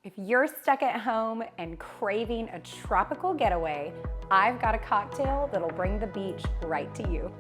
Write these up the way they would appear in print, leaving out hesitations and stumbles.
If you're stuck at home and craving a tropical getaway, I've got a cocktail that'll bring the beach right to you.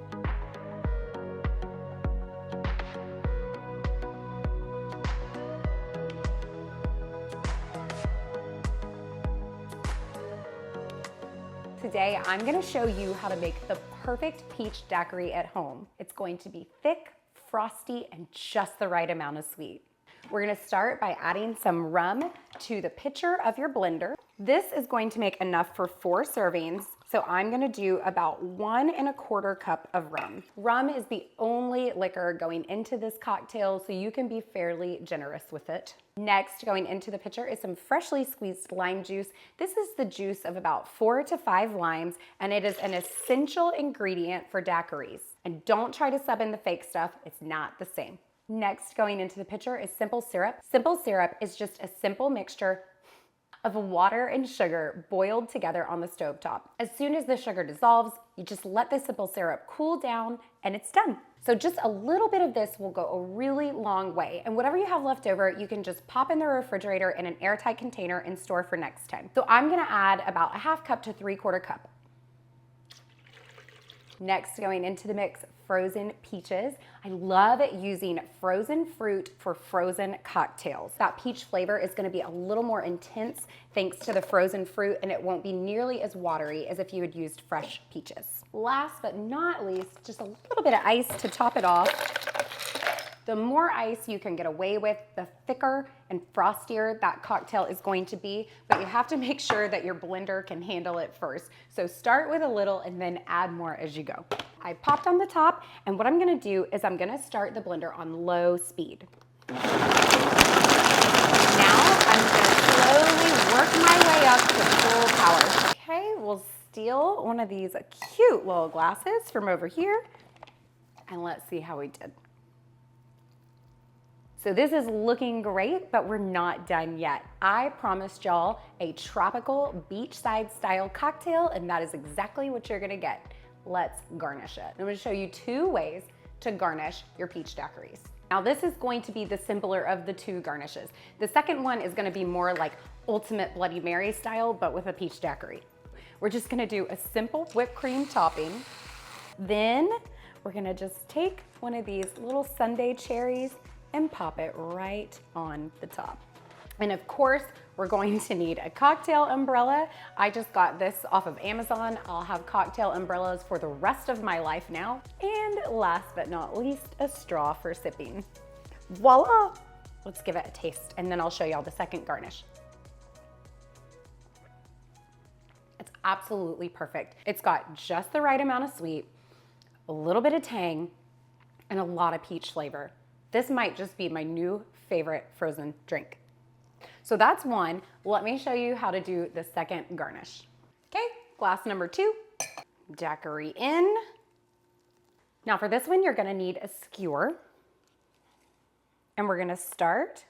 Today, I'm gonna show you how to make the perfect peach daiquiri at home. It's going to be thick, frosty, and just the right amount of sweet. We're gonna start by adding some rum to the pitcher of your blender. This is going to make enough for 4 servings, so I'm gonna do about 1 1/4 cup of rum. Rum is the only liquor going into this cocktail, so you can be fairly generous with it. Next, going into the pitcher is some freshly squeezed lime juice. This is the juice of about 4 to 5 limes, and it is an essential ingredient for daiquiris. And don't try to sub in the fake stuff, it's not the same. Next, going into the pitcher is simple syrup. Simple syrup is just a simple mixture of water and sugar boiled together on the stovetop. As soon as the sugar dissolves, you just let the simple syrup cool down and it's done. So just a little bit of this will go a really long way. And whatever you have left over, you can just pop in the refrigerator in an airtight container and store for next time. So I'm gonna add about 1/2 cup to 3/4 cup. Next, going into the mix, frozen peaches. I love using frozen fruit for frozen cocktails. That peach flavor is gonna be a little more intense thanks to the frozen fruit, and it won't be nearly as watery as if you had used fresh peaches. Last but not least, just a little bit of ice to top it off. The more ice you can get away with, the thicker and frostier that cocktail is going to be, but you have to make sure that your blender can handle it first. So start with a little and then add more as you go. I popped on the top, and what I'm gonna do is I'm gonna start the blender on low speed. Now I'm gonna slowly work my way up to full power. Okay, we'll steal one of these cute little glasses from over here, and let's see how we did. So this is looking great, but we're not done yet. I promised y'all a tropical beachside style cocktail, and that is exactly what you're gonna get. Let's garnish it. I'm gonna show you 2 ways to garnish your peach daiquiris. Now this is going to be the simpler of the 2 garnishes. The second one is gonna be more like ultimate Bloody Mary style, but with a peach daiquiri. We're just gonna do a simple whipped cream topping. Then we're gonna just take one of these little sundae cherries and pop it right on the top. And of course, we're going to need a cocktail umbrella. I just got this off of Amazon. I'll have cocktail umbrellas for the rest of my life now. And last but not least, a straw for sipping. Voila! Let's give it a taste, and then I'll show y'all the second garnish. It's absolutely perfect. It's got just the right amount of sweet, a little bit of tang, and a lot of peach flavor. This might just be my new favorite frozen drink. So that's one. Let me show you how to do the second garnish. Okay, glass number 2, daiquiri in. Now for this one, you're gonna need a skewer. And we're gonna start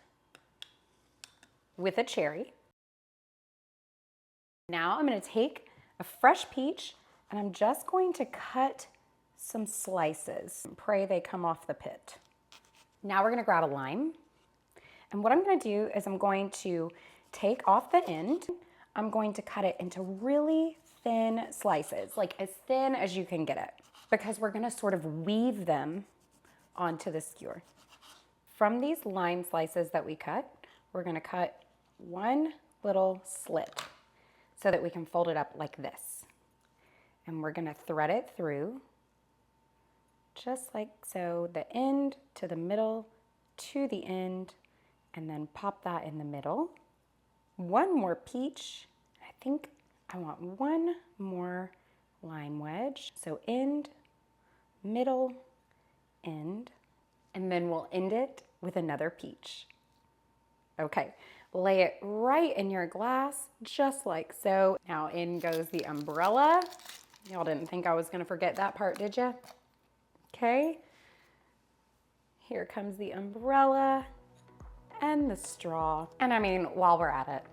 with a cherry. Now I'm gonna take a fresh peach, and I'm just going to cut some slices. Pray they come off the pit. Now we're gonna grab a lime. And what I'm gonna do is I'm going to take off the end. I'm going to cut it into really thin slices, like as thin as you can get it, because we're gonna sort of weave them onto the skewer. From these lime slices that we cut, we're gonna cut one little slit so that we can fold it up like this. And we're gonna thread it through just like so, the end to the middle to the end, and then pop that in the middle. One more peach. I think I want one more lime wedge. So end, middle, end, and then we'll end it with another peach. Okay, lay it right in your glass, just like so. Now in goes the umbrella. Y'all didn't think I was gonna forget that part, did you? Okay, here comes the umbrella and the straw. And I mean, while we're at it,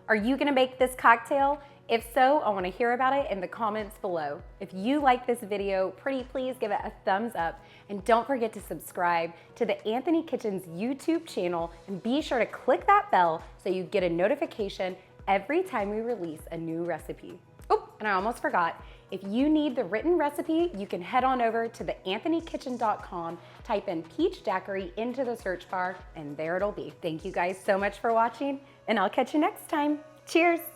are you gonna make this cocktail If so, I want to hear about it in the comments below. If you like this video, pretty please give it a thumbs up and don't forget to subscribe to the Anthony Kitchens YouTube channel and be sure to click that bell so you get a notification every time we release a new recipe. Oh, and I almost forgot, if you need the written recipe, you can head on over to theanthonykitchen.com, type in Peach Daiquiri into the search bar, and there it'll be. Thank you guys so much for watching, and I'll catch you next time. Cheers!